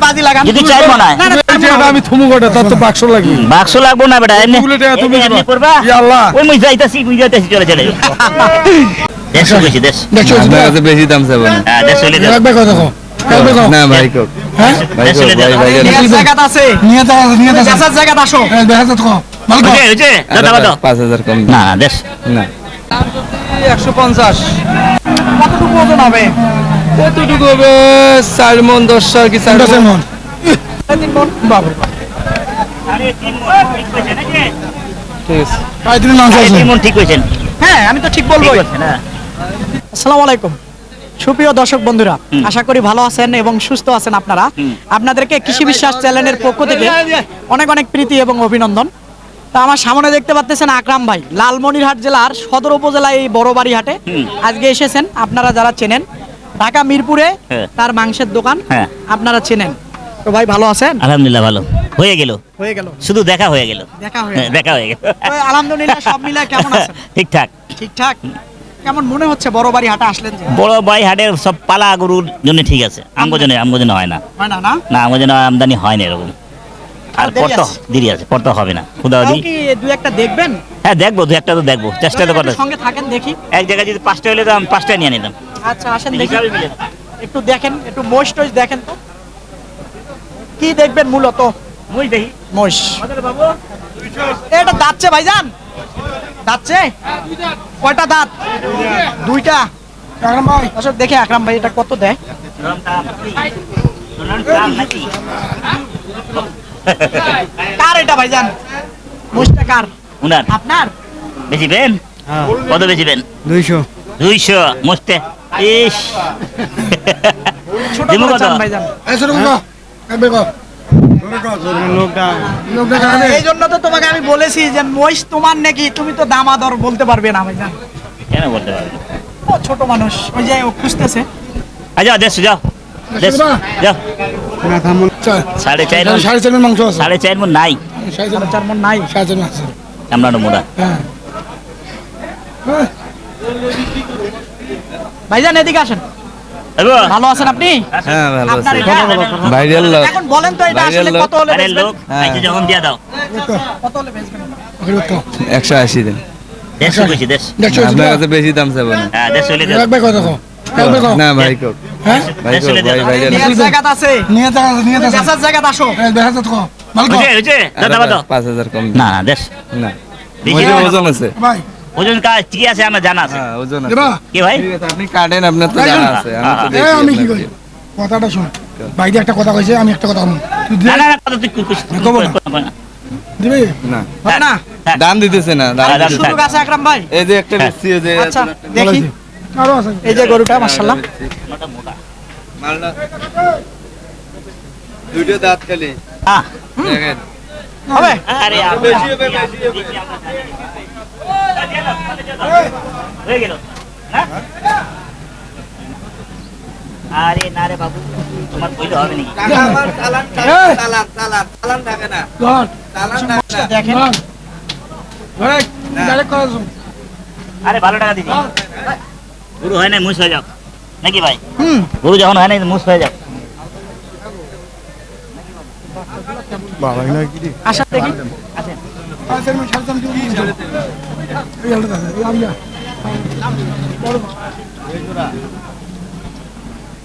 বাজি লাগান যদি 4 মন হয় আমি থুমু গোটা তার তো বাক্স লাগবে। বাক্স লাগবো না বেটা, এমনি এমনি করবা। ইয়া আল্লাহ, ওই মুই যাইতাছি চলে চলে 150 বেশি 150 আপনার কাছে বেশি দাম চাবো না। হ্যাঁ 150 হইলে দাও। লাগবে কত না ভাই কোক, হ্যাঁ ভাই কোক, ভাই নিয়ে জায়গা আছে, নিয়ে বেচার জায়গা আসো। বেহাতে তো মাল কো হইছে দাদা দাও 5000 কম না না দেশ না। 150 কতটুকু ওজন হবে? কতটুকু হবে? 4 মন 10 কি 4 10 মন 3 মণ বাবা। আরে 3 মন ঠিক কইছেন নাকি? ঠিক আছে। আই দিন নাম আছে 3 মন ঠিক কইছেন। হ্যাঁ আমি তো ঠিক বলবোই। না আসসালামু আলাইকুম সুপ্রিয় দর্শক বন্ধুরা, আশা করি ভালো আছেন এবং সুস্থ আছেন আপনারা। আপনাদেরকে কৃষি বিশ্বাস চ্যানেলের পক্ষ থেকে অনেক অনেক প্রীতি এবং অভিনন্দন। তা আমার সামনে দেখতে পাচ্ছেন আকরাম ভাই, লালমনিরহাট জেলার সদর উপজেলায় এই বড়বাড়ি হাটে আজকে এসেছেন। আপনারা যারা চেনেন, ঢাকা মিরপুরে তার মাংসের দোকান, আপনারা চেনেন তো। ভাই ভালো আছেন? আলহামদুলিল্লাহ ভালো হয়ে গেল, হয়ে গেল, শুধু দেখা হয়ে গেল, দেখা হয়ে গেল। দেখা হয়ে গেল। তো আলহামদুলিল্লাহ সব মিলে কেমন আছেন? ঠিকঠাক ঠিকঠাক। কেমন মনে হচ্ছে বড়বাড়ি হাটে আসলেন যে? বড় ভাই হাটের সব পালা গরুর জন্য ঠিক আছে, আমগো জন্য হয় না। হয় না না? না আমগো জন্য আমদানি হয় না এরকম। আর দেরি পড়তো আছে। দেরি আছে, পড়তে হবে না খুদাও তাও দি। কি দুই একটা দেখবেন? হ্যাঁ দেখবো, দু একটা তো দেখবো, চেষ্টা তো করতে। সঙ্গে থাকেন দেখি। এক জায়গায় যদি 5টা হলে তো আমি 5টা নিয়ে নিতাম। আচ্ছা আসেন দেখি, হিসাবে মিলে। একটু দেখেন, একটু মোষ টোষ দেখেন তো কি দেখবেন মূলত? মুই দেখি মোষ বাবু এটা দাঁতছে ভাইজান, দাঁতছে কয়টা দাঁত? দুইটা। আকরাম ভাই আসলে দেখে আকরাম ভাই এটা কত দেয়? কার এটা ভাইজান? মোষটা কার? উনার আপনার? বেচিবেন? কত বেচিবেন? 200 মস্তে। ইস ছোট দিমু করে কত? চান ভাইজান। এই ছোট কো কাবে কো লোকটা এই জন্য তো তোমাকে আমি বলেছি যে মহিষ তোমার নাকি, তুমি তো দামাদর বলতে পারবে না ভাইজান। কেন বলতে পারবেন? ও ছোট মানুষ, ওই যে ও খুঁজতেছে। যাও দেশ যাও দেশ যাও। না থামুন 4.5 মণ, 4.5 মন মাংস আছে 4.5 মণ নাই। 4.5 মণ নাই। 4.5 মন আছে। আমরা মোড়া হ্যাঁ ভাইজান এদিকে আসেন। ভালো আছেন আপনি? হ্যাঁ ভালো আপনার আছে। এটা? ভাইরাল লোক। এখন বলেন তো এটা আসলে কত হলে আরে বেচবেন? লোক আইতে যখন দিয়া দাও কত হলে বেচবেন? ওকে তো 180 দিন। 150 বেশি দেশ। দেখছো আপনার কাছে বেশি দাম চাবো না। হ্যাঁ 150 হইলে দাও। লাগবে কত কো লাগবে কো না ভাই কোক, হ্যাঁ ভাই কোক, ভাই নিয়ে জায়গা আছে, নিয়ে বেচার জায়গা আসো। বেহাতে তো মাল কো হইছে দাদা দাও। 5000 কম না না দেশ না। বেশি ওজন না। ওজন আছে। ভাই ওজন কাজ ঠিক আছে, আমার জানা আছে। হ্যাঁ ওজন আছে। দেবা কি ভাই? ঠিক আছে, আপনি কাটেন, আপনার তো জানা আছে। আমি তো এ দেখি আমি কি আপনার কই কথাটা শুন, ভাই দিয়ে একটা কথা কইছে, আমি একটা কথা বলবো, তুই না না না কত তুই কুছ দিবি হবে না না? দাম দিতেছে না, দাম দাম দিতেছে না। সুযোগ আছে আকরাম ভাই। এই যে একটা বেশি, এই যে আচ্ছা দেখি, আরো আছে এই যে গরুটা মাশাআল্লাহ। মালটা দুটো দাঁত খালি হ্যাঁ দেখেন। হবে? আরে বেশি হবে, বেশি হবে। হয়ে গেল না? আরে না রে বাবু, তোমার কইলে হবে নাকি? আমার চালান এই! চালান চালান চালান থাকে না, ধর চালান থাকে না। দেখেন ধর ধরে ডাইরেক্ট করা শুন আরে ভালো টাকা দিবি। গরু হয় না মুছ হয়ে যাও নাকি ভাই? হুম গরু যখন হয় না মুছ হয়ে যাও। আশা দেখি। আচ্ছা আমি ছাড়তাম তুই এই হলো দাদা এই আমিয়া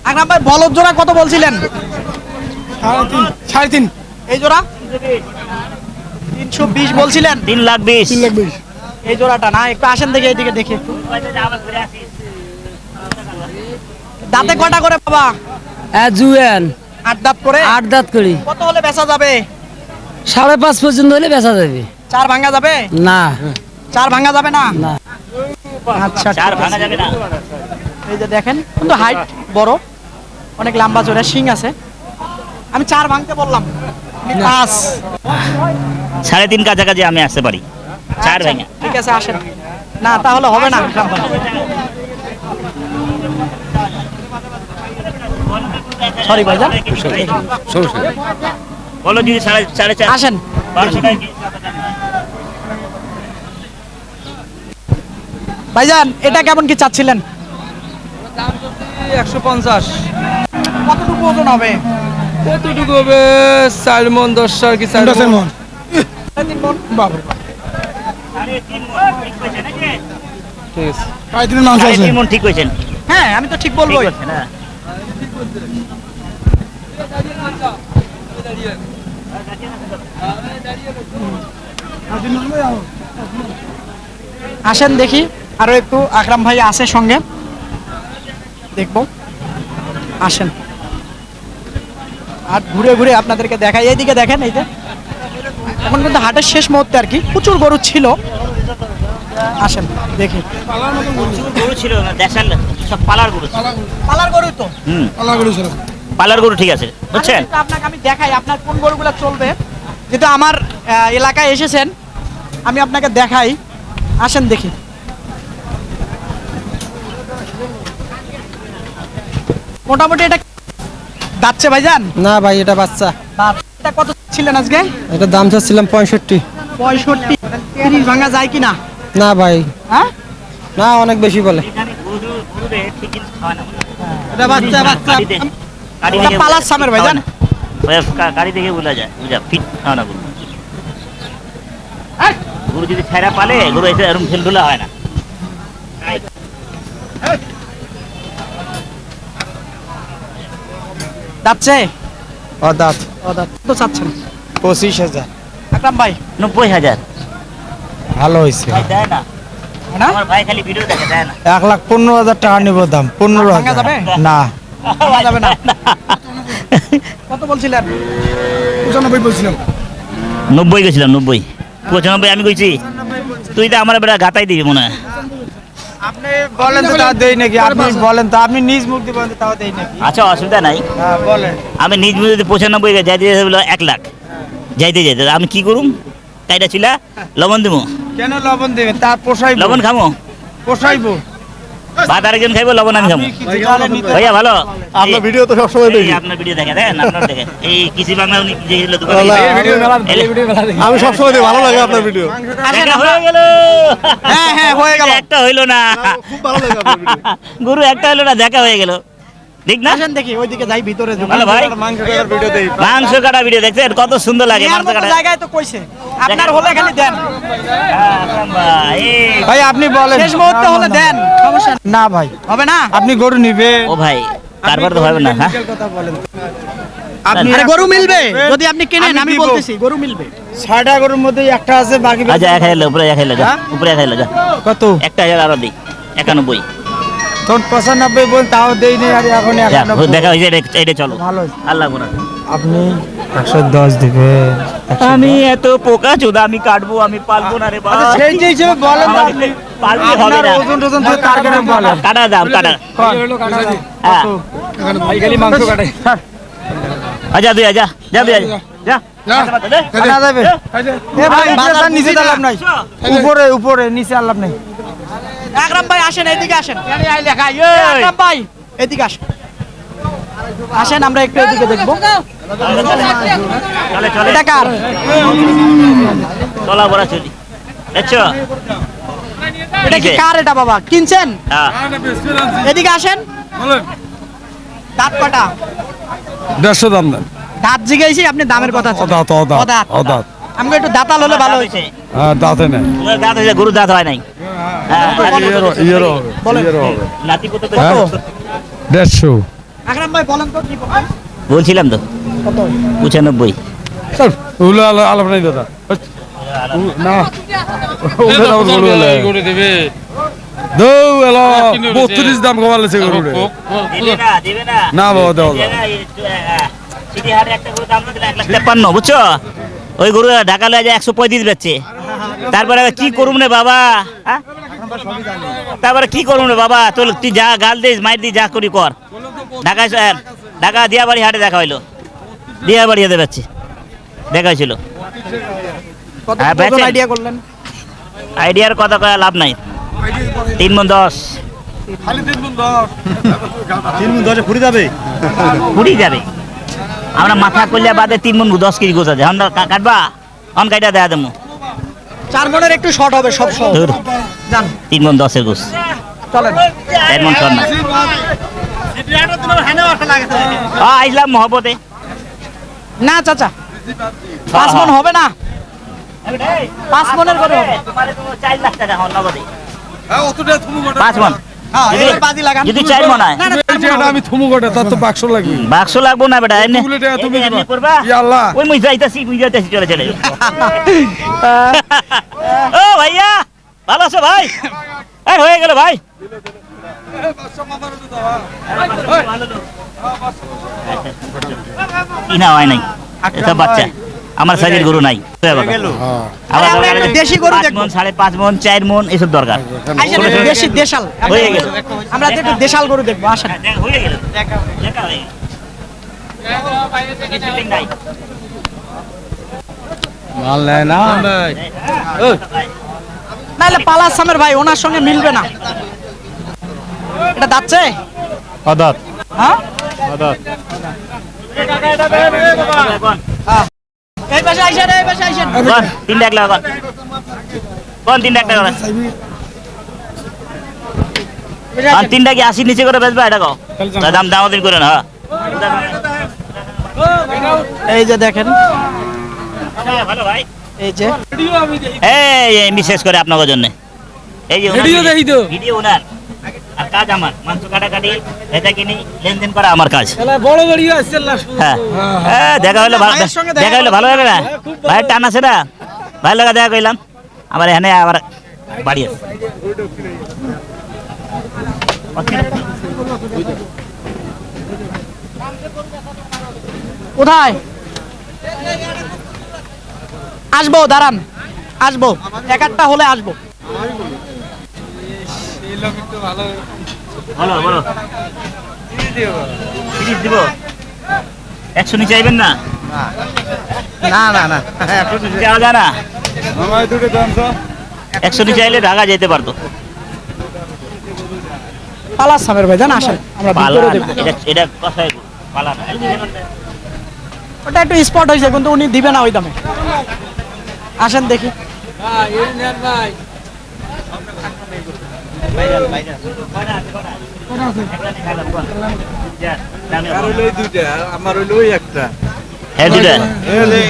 আকরাম ভাই বলদ জোড়া কত বলছিলেন? 3.5 এই জোড়া 320 বলছিলেন। 3,20,000 3 লাখ 20 এই জোড়াটা না, একটু আসেন দেখি, এইদিকে দেখি একটু। দাঁতে কটা করে বাবা? জুয়েন 8 দাঁত করে। 8 দাঁত করি, কত হলে বেচা যাবে? 5.5 পর্যন্ত হলে বেচা যাবে। 4 ভাঙা যাবে? না 4 ভাঙা যাবে না? না। আচ্ছা চার ঠিক ভাঙা আছে। যাবে না। এই যে দেখেন, কিন্তু হাইট বড়, অনেক লম্বা চড়া শিং আছে। আমি 4 ভাঙতে বললাম, 5। 3.5 কাছাকাছি আমি আসতে পারি। 4 আচ্ছা, ভাঙা ঠিক আছে আসেন। না তাহলে হবে না আকরাম ভাই। সরি ভাইজান, বলো যদি 4.5 আসেন। 1200 টাকা কেজি। ভাইজান এটা কেমন কি চাচ্ছিলেন? 150 কতটুকু ওজন হবে? কতটুকু হবে 4 মন 10 আর কি 4 10 মন মন বাবা সাড়ে 3 মণ ঠিক কইছেন নাকি? ঠিক আছে প্রায় 3 মাংস সাড়ে আছে 3 মণ ঠিক কইছেন। হ্যাঁ আমি তো ঠিক ঠিক বলবোই। কইছেন, হ্যাঁ। আসেন দেখি আরো একটু আকরাম ভাই আছে সঙ্গে দেখবো আসেন আর ঘুরে ঘুরে আপনাদেরকে দেখাই এইদিকে দেখেন এই যে এখন কিন্তু হাটের শেষ মুহূর্তে আর কি প্রচুর গরু ছিল আসেন দেখি গরু ছিল না, দেশাল সব পালার গরু ছিল। পালার গরু তো হুম, আল্লাহ করে ছিল পালার গরু ঠিক আছে, বুঝছেন? আরে, আপনাকে আমি দেখাই আপনার কোন গরুগুলো চলবে যেহেতু আমার এলাকায় এসেছেন আমি আপনাকে দেখাই আসেন দেখি মোটামুটি এটা যাচ্ছে ভাইজান না ভাই এটা বাচ্চা এটা কত ছিলেন আজকে এটা দাম চাচ্ছিলাম 65 65 30 ভাঙা যায় কি না না ভাই হ্যাঁ না অনেক বেশি বলে এখানে গরুরে ঠিক কিছু খাওয়া না, এটা বাচ্চা বাচ্চা গাড়ি এটা পালার সামের ভাইজান গাড়ি দেখে বোঝা যায়, বুঝা ফিট খাওয়া না গরু। গরু যদি ছেড়া পালে গরু এসে এরকম ঢেলঢুলা হয় না। যাচ্ছে অদাত তো চাচ্ছেন 25000 আকরাম ভাই 90,000 ভালো হয়েছে ভাই দেয় না, না আমার ভাই খালি ভিডিও দেখে, দেয় না। 1,15,000 টাকা নিব দাম ভাঙা যাবে না ভাঙা যাবে না কত বলছিলেন 95 বলছিলাম 90 গেছিলাম, 90 95 আমি কইছি, তুই তো আমার বেড়া গাতাই দিবি মনে হয়। আপনি বলেন তো তাও দেই নাকি আপনি বলেন তো আপনি নিজ মুখ দিয়ে বলেন তো তাও দেই নাকি আচ্ছা অসুবিধা নাই, হ্যাঁ বলেন আমি নিজ মুখে যদি 95 যাইতে যাইতে বলে 1 লাখ যাইতে যাইতে আমি কি করুম? তাইটা ছিল লবণ দিব, কেন লবণ দিবেন তার পোষাইবো লবণ খামো, পোষাইবো ভাত আরেকজন খাইবো, লবণ আমি খামো। তাহলে নিতে ভাইয়া ভালো, আপনার ভিডিও তো সবসময় দেখি আপনার ভিডিও দেখে দেন, আপনার দেখে এই কৃষি বাংলা উনি যে ছিল দোকানে আমি সবসময় দেখি ভালো লাগে আপনার ভিডিও দেখা হয়ে গেল। হ্যাঁ হ্যাঁ হয়ে গেল একটা হইলো না, খুব ভালো লাগে আপনার ভিডিও গুরু একটা হইলো না, দেখা হয়ে গেল, ঠিক না? আসেন দেখি ওইদিকে যাই ভিতরে ঢুকি। ভালো ভাই, মাংস কাটার ভিডিও দেই মাংস কাটা ভিডিও দেখছেন কত সুন্দর লাগে নেয়ার মাংস মতো কাটা। জায়গায় তো কইছে আপনার হলে খালি দেন ভাই আপনি বলেন শেষ মুহূর্তে হলে দেন সমস্যা নেই। না ভাই হবে না আপনি গরু নিবেন ও ভাই তারপর তো হবে না, হ্যাঁ কথা বলেন আপনি আরে গরু মিলবে যদি আপনি কিনেন আমি আমি দিব। বলতেছি গরু মিলবে 6টা গরুর মধ্যে একটা আছে বাকি আচ্ছা 1,000 উপরে 1,000 যা, হ্যাঁ? উপরে 1,000 যা, কত 1,000 আরো দিই 91 তখন 95 বল তাও দেই নেই আর এখন যা, 91 দেখা হয়েছে এটা চলো, ভালো হয়েছে। আল্লাহ গুনা। আপনি 110 দিবেন আমি এত পোকা চোদা আমি কাটবো, আমি পালবো না রে ভাই। আচ্ছা সেই যে হিসেবে বলেন তো আমার আপনি পালতে হবে আপনার না, ওজন টোজন তো তার কেন বলেন কাটা দাম কাটা, হ্যাঁ ভাই খালি মাংস কাটে আচ্ছা তুই যা যা তুই যা কাটা যাবে এ ভাই বাজার নিচে আলাপ নাই উপরে উপরে নিচে আলাপ নাই আকরাম ভাই আসেন এদিকে আসেন আকরাম ভাই এদিকে আসেন আসেন আমরা একটু এদিকে দেখবো চলে চলে এটা কার চলা বড়া চলি দেখছো, এটা কি কার এটা বাবা কিনছেন হ্যাঁ এদিকে আসেন দাঁত কটা 150 দাম দেন দাঁত জিগাইছি আপনি দামের কথা অদাত, অদাত, অদাত। আমাকে একটু দাঁতাল হলে ভালো হয়েছে হ্যাঁ দাঁতে নেই তোমার দাঁত হয়েছে, গরুর দাঁত হয় নাই। হ্যাঁ, ইয়েরও হবে বলেন। ইয়েরও হবে নাতি কত কত 150 আকরাম ভাই বলেন তো কি বলেন? বলছিলাম তো কত 95 স্যার ওগুলো আলাপ নাই দাদা না ওগুলো গরু করে দেবে দৌ এলো 32 দাম কমালেছে গরু দিবে না দিবে না না বাবা দাও দিবে না, এই একটু, সিটি হাটে একটা গরুর দাম দিলে 1,53,000 বুঝছো, ওই গরু ঢাকা লয়ে যায় 135 বেচছে, তারপরে আবার কি করুম রে বাবা, হ্যাঁ? তারপরে কি করুম রে বাবা, তুই যা গাল দিস মাইর দি যা করি কর, ঢাকায় ঢাকা দিয়াবাড়ি হাটে দেখা হইলো, দিয়াবাড়ি হাটে বেচছে দেখা হয়েছিল, কত হ্যাঁ, বেচেন। আইডিয়া করলেন আইডিয়ার কথা কয়া লাভ নাই, 3 মণ 10 খালি 3 গুণ 10 3 গুণ 10 ফুরি যাবে পুরি যাবে, আমরা মাথা করলে বাদে 3 মণ 10 কেজি গোছ আছে, আমরা কাটবা অন কাইটা দেয়া দেবো, 4 মনের একটু শর্ট হবে সব সব ধুর, জান 3 মণ 10 গোছ, চলেন 4 মণ শর্ট না। আইসলাম মহব্বতে না চাচা 5 মন হবে না, 5 মনের গরু হবে। তোমার তো 4 লাখ টাকা হন নগদে। হ্যাঁ অতটা থুমু গোটা 5 মন হ্যাঁ যদি- এবার বাজি লাগান। যদি 4 মন হয় না না এই জায়গাটা আমি থুমু গোটা তার তো বাক্স লাগবে বাক্স লাগবো না বেটা এমনি এতগুলো টাকা তুমি এমনি দিবা। করবা ইয়া আল্লাহ। ওই মুই যাইতাছি চলে চলে ও ভাইয়া ভালো আছো ভাই এই হয়ে গেল ভাই কি না হয় নাই এটা বাচ্চা আমার সাইজের গরু নাই আরে আমরা একটা দেশি গরু দেখবো। 5.5 মন 4 মন এসব দরকার আইসেন একটু দেশি দেশাল হয়ে গেল। আমরা একটু দেশাল গরু দেখবো আসেন। হয়ে গেল দেখা হয়ে গেল নাই মাল নেয় না নাহলে পালাস সামের ভাই ওনার সঙ্গে মিলবে না। এটা যাচ্ছে আদাত হ্যাঁ এই পাশে আইসেন এই পাশে আইসেন। 3 লাখ লাগা কোন 3 লাখ টাকা 3 টাকা 80 নিচে করে বেচবা এটা কও দাম দামাদিন করে না এই যে দেখেন ভালো ভাই এই যে এই বিশেষ করে আপনাদের জন্য এই যে ভিডিও দেখি তো। ভিডিও ওনার আর কাজ আমার মাংস কাটাকাটি এটা কিনি লেনদেন করা আমার কাজ বড় গাড়ি আসছে হ্যাঁ হ্যাঁ দেখা হলো ভালো ভাইয়ের সঙ্গে দেখা হলো ভালো লাগে না ভাইয়ের টান আছে না ভাইয়ের লাগা দেখা কইলাম আবার এখানে আবার বাড়ি আছে কোথায় আসবো দাঁড়ান আসবো এক একটা হলে আসবো। বলো বলো 30 দিব 100 নিচে আইবেন না না না না যাওয়া যায় না আমায় দুটো দাম তো 100 নিচে আইলে ঢাকা যেতে পারতো পালাস সামের ভাই জান আসেন আমরা পালা ভিতরে না, দেখবো। এটা কথাই পালা না ওটা একটু স্পট হয়েছে কিন্তু উনি দিবে না ওই দামে। আসেন দেখি আমার হইলো ওই একটা হ্যাঁ দুটা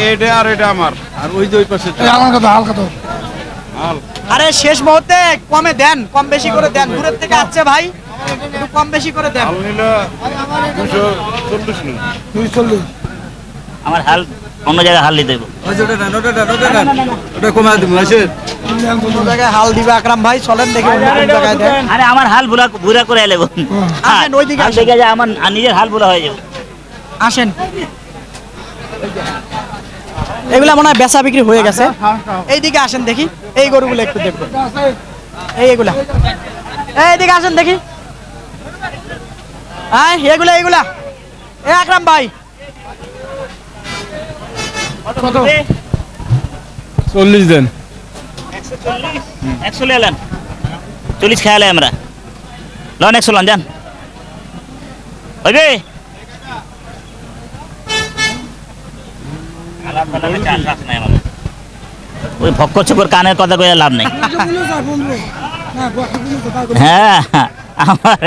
এটা আর এটা আমার আর ওই যে ওই পাশে আমার কথা হালকা তো আরে শেষ মুহূর্তে কমে দেন কম বেশি করে দেন দূরের থেকে আসছে ভাই একটু কম বেশি করে দেন। নিল 240 নি 240 আমার হাল অন্য জায়গায় হাল দিতে দেবো ওটা কমা দিব আছে কোন জায়গায় হাল দিবে আকরাম ভাই চলেন দেখি অন্য কোন জায়গায় দেন। আরে আমার হাল বুড়া করে এলে আসেন, ওইদিকে আসেন। দেখে যায় আমার নিজের হাল বুড়া হয়ে যাবে আসেন এগুলা মনে হয় বেচা বিক্রি হয়ে গেছে। এইদিকে আসেন দেখি এই গরুগুলো একটু দেখবো এইগুলা এইদিকে আসেন দেখি হ্যাঁ এগুলা এগুলা এ আকরাম ভাই কত 40 দেন 100 লেলেন 40 খেয়ালে আমরা লন 100 লন যান হইবে ওই ভক্ক চকর কানের কথা কইয়া লাভ নাই হ্যাঁ আমার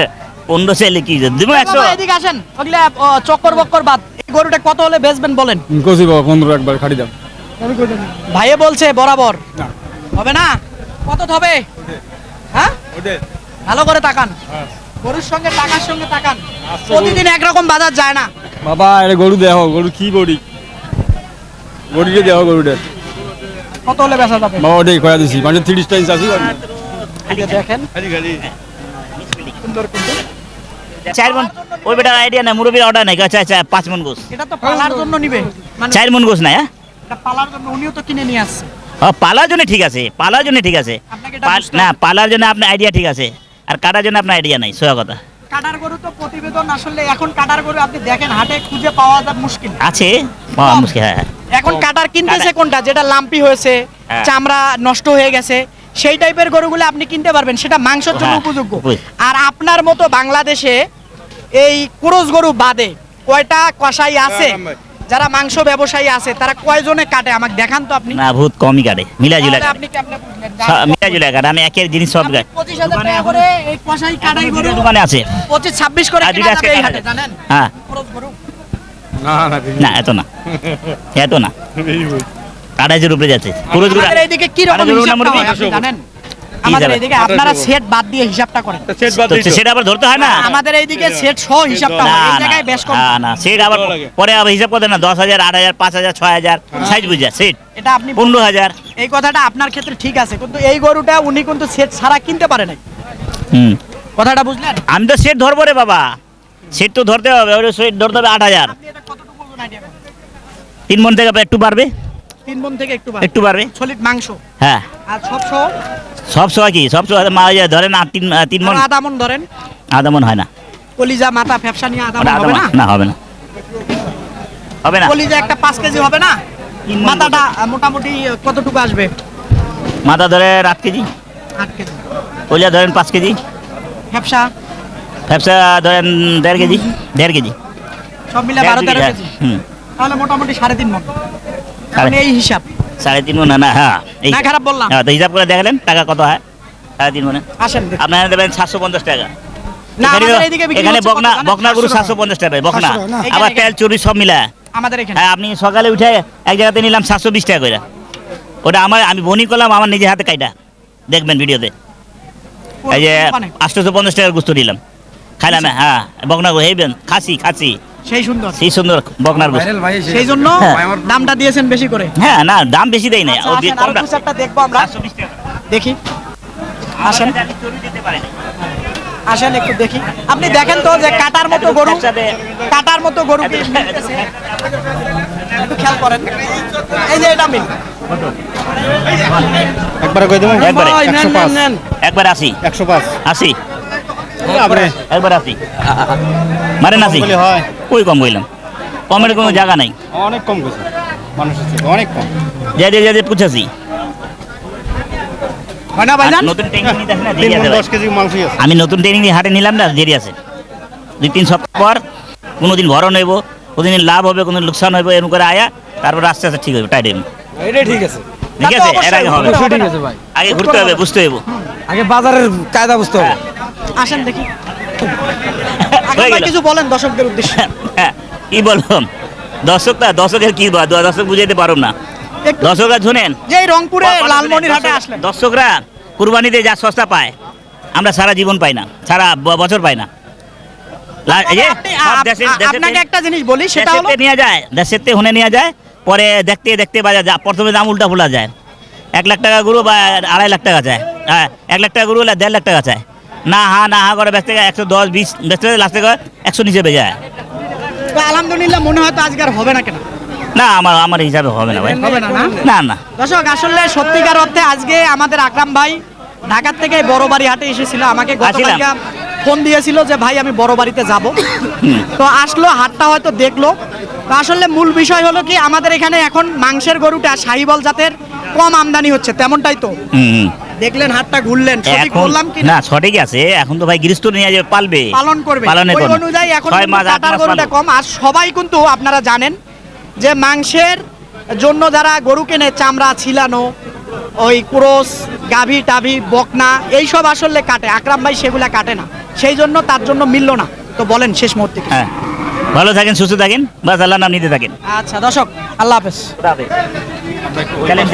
15 চাইলে কি দিব 100 এদিকে আসেন ওগুলা চক্কর বক্কর বাদ এই গরুটা কত হলে বেচবেন বলেন। কসি বাবা 15 একবার খাড়ি দাম ভাইয়ে বলছে বরাবর হবে না কত হবে হ্যাঁ ভালো করে তাকান গরুর সঙ্গে টাকার সঙ্গে তাকান প্রতিদিন একরকম বাজার যায় না। বাবা এটা গরু দেখো গরু কি বডি বডিটা দেখো গরুটা কত হলে বেচা যাবে বাবা ওটাই কয়া দিছি মানে 30 টাইম চাষি এই যে দেখেন সুন্দর কিন্তু 4 মন ওই বেটার আইডিয়া নাই মুরব্বির অর্ডার নাই আচ্ছা আচ্ছা 5 মন গোস এটা তো পালার জন্য নিবে মানে 4 মন গোস নাই হ্যাঁ এটা পালার জন্য উনিও তো কিনে নিয়ে আসছে। পালার জন্য ঠিক আছে পালার জন্য ঠিক আছে আপনাকে এটা বুঝতে না হবে। পালার জন্য আপনার আইডিয়া ঠিক আছে আর কাটার জন্য আপনার আইডিয়া নাই সোজা কথা কাটার গরু তো প্রতিবেদন আসলে এখন কাটার গরু আপনি দেখেন হাটে খুঁজে পাওয়া যা মুশকিল। আছে পাওয়া মুশকিল হ্যাঁ এখন কাটার কিনতেছে কাটার- কোনটা যেটা লাম্পি হয়েছে হ্যাঁ। চামড়া নষ্ট হয়ে গেছে সেই টাইপের গরুগুলো আপনি কিনতে পারবেন সেটা মাংসের জন্য হ্যাঁ, উপযোগ্য। উপযোগী। আর আপনার মতো বাংলাদেশে এই ক্রস গরু বাদে কয়টা কসাই আছে যারা মাংস ব্যবসায়ী আছে তারা কয়জনে কাটে আমাকে দেখান তো আপনি। না বহুত কমই কাটে মিলা জুলা তাহলে কাটে আপনি কেমনে বুঝলেন? মিলা জুলা কাটে আমি একের জিনিস সব আপনি গাই 25,000 টাকা করে এই কসাই কাটাই গরু দোকানে আছে 25-26 করে আর কেনা দুইটা আজকে যাবে এই কাটা হাটে, যাবে। জানেন হ্যাঁ ক্রস গরু না এত না, এত না, 2800 উপরে যাচ্ছে পুরুষ গরু। আমাদের এইদিকে কি রকম 2800 হিসাবটা মুরগি? হয় আপনি জানেন? আমাদের এইদিকে আপনারা সেট বাদ দিয়ে হিসাবটা করেন, তো সেটা আবার ধরতে হয় না। আমাদের এইদিকে সেট সহ হিসাবটা হয়, এই জায়গায় বেশ কম। না সেটা আবার পরে আবার হিসাব করতে না, 10,000, 8,000, 5,000, 6,000 সাইজ বুঝা সেট, এটা আপনি 15,000। এই কথাটা আপনার ক্ষেত্রে ঠিক আছে, কিন্তু এই গরুটা উনি কিন্তু সেট ছাড়া কিনতে পারে নাই, হুম, কথাটা বুঝলেন? আমি তো সেট ধরবো রে বাবা, সেট তো ধরতে হবে, ওই সেট ধরতে হবে 8,000। আপনি এটা কতটুকু ওজন আইডিয়া করেন? 3 মণ থেকে একটু বাড়বে, 3 মণ থেকে একটু একটু বাড়বে। সলিড মাংস হ্যাঁ, আর সব সহ সব সময় কি সব সময় ধরেন 3 মণ, আধা মণ ধরেন, আধা মণ হয় না, কলিজা মাথা ফ্যাপসা নিয়ে আধা ওটা মণ আধা হবে মণ, না? না হবে না, হবে না। কলিজা একটা 5 কেজি হবে না? 3 মণ মাথাটা মোটামুটি কতটুকু আসবে? মাথা ধরে 8 কেজি, 8 কেজি। কলিজা ধরেন 5 কেজি, ফ্যাপসা ব্যবসা ধরেন 1.5 কেজি, 1.5 কেজি, সব মিলে 12-13 কেজি, হুম, তাহলে মোটামুটি 3.5 মণ। এখন সাড়ে- এই হিসাব 3.5 মণ না, হ্যাঁ এই না খারাপ বললাম? হ্যাঁ, তো হিসাব করে দেখলেন টাকা কত হয়, 3.5 মণে আসেন দেখি। আপনারা দেবেন 750 টাকা। না, এখানে আমাদের এইদিকে বিক্রি এখানে হচ্ছে বকনা কত জানেন? বকনা গরু 700 750 টাকা, বকনা 700 না? আবার এখানে- তেল চর্বি সব মিলা। আমাদের এখানে হ্যাঁ, আপনি সকালে উঠে এক জায়গাতে নিলাম 720 টাকা করে, ওটা আমি বনি করলাম আমার নিজের হাতে কাইটা, দেখবেন ভিডিওতে। এই যে কোন দোকানে? 850 টাকার গুস্ত নিলাম, খাইলাম। হ্যাঁ, বকনা গরু হেবেন, খাসি সেই সুন্দর, সেই সুন্দর বকনার গুস্ত। সেই জন্য হ্যাঁ। দামটা দিয়েছেন বেশি করে। হ্যাঁ, না দাম বেশি দেয় না, আচ্ছা, ও দিয়ে আসেন, আরো কমটা দু চারটা দেখবো আমরা, 720 টাকা। দেখি আসেন আমাদের চর্বি দিতে পারে না। আসেন একটু দেখি। আপনি দেখেন তো যে কাটার মতো গরু, কাটার মতো গরু কি মিলতেছে? একটু খেয়াল করেন, এই যে এটা মিল। একবারে কই দেবো একবারে ভাই, নেন, নেন, নেন। একবার 80 105 80 আপনি একবার 80 মারেন 80 বলে হয় কই কম কইলাম, কমের কোনো জায়গা নাই, অনেক কম গেছে মানুষের থেকে অনেক কম। যে পুছাছি। হয় না ভাইজান? নতুন ট্রেনিং নিতে আসে না, 3 দেরি মণ আছে ভাই। 10 কেজি মাংসই আছে। আমি নতুন ট্রেনিং নিয়ে হাটে নিলাম না, দেরি আছে, 2-3 সপ্তাহ পর কোনোদিন ভরণ হইব, কোনোদিন লাভ হবে, কোনোদিন লোকসান হইব, এরকম করে আয়া তারপর আস্তে আস্তে ঠিক হবে টাইম। এটা ঠিক আছে, ঠিক আছে, এর আগে হবে না। অবশ্যই ঠিক আছে ভাই। আগে ঘুরতে হবে, বুঝতে হইব। আগে বাজারের কায়দা বুঝতে হবে। আসেন দেখি। হয়ে ভাই গেল। কিছু বলেন দর্শকদের উদ্দেশ্যে। হ্যাঁ, কি বললাম, দর্শকের কি দর্শক বুঝাইতে পারো না, একটু দর্শকরা শুনেন। যে এই রংপুরে লালমনিরহাটে আসলেন, দর্শকরা কুরবানিতে যা সস্তা পায় আমরা সারা জীবন পাই না, সারা বছর পাই না। এই যে সব আপনাকে একটা জিনিস বলি, সেটা হলো নিয়ে যায়, দেশের হুনে নিয়ে যায়, পরে দেখতে দেখতে বাজার প্রথমে দাম উল্টা ফুলা যায়। 1 লাখ টাকা গরু বা 2.5 লাখ টাকা চায়, হ্যাঁ 1 লাখ টাকা গরু হলে 1.5 লাখ টাকা চায়, না হা করে বেচতে 110-20 বেচতে লাস্টে 100 নিচে বেজে যায়। তো আলহামদুলিল্লাহ মনে হয় তো আজকে আর হবে না কেন? না আমার হিসাবে হবে না ভাই, হবে না, না? না না। দর্শক আসলে সত্যিকার অর্থে আজকে আমাদের আকরাম ভাই ঢাকার থেকে বড় বাড়ি হাটে এসেছিল, আমাকে গতকালকে ফোন দিয়েছিল যে ভাই আমি বড় বাড়িতে যাব, তো আসলো, হাটটা হয়তো দেখলো। তো আসলে মূল বিষয় হলো কি, আমাদের এখানে এখন মাংসের গরুটা শাহিবল জাতের কম আমদানি হচ্ছে, তেমনটাই তো হুম, দেখলেন, হাটটা ঘুরলেন, সঠিক এখন বললাম কি না সঠিক আছে, এখন তো ভাই গৃহস্থ নিয়ে যাবে, পালবে, পালন করবে, পালনের ওই জন্য অনুযায়ী এখন 6 কিন্তু মাস 8 কাটার মাস গরুটা পালন। কম। আর সবাই কিন্তু আপনারা জানেন যে মাংসের জন্য যারা গরু কেনে, চামড়া ছিলানো, ওই ক্রোস, গাভী টাভি, বকনা, এইসব আসলে কাটে, আকরাম ভাই সেগুলা কাটে না, সেই জন্য তার জন্য মিললো না। তো বলেন শেষ মুহূর্তে কি? হ্যাঁ, ভালো থাকেন, সুস্থ থাকেন, বাস আল্লাহর নাম নিতে থাকেন। আচ্ছা দর্শক, আল্লাহ হাফেজ। চলেন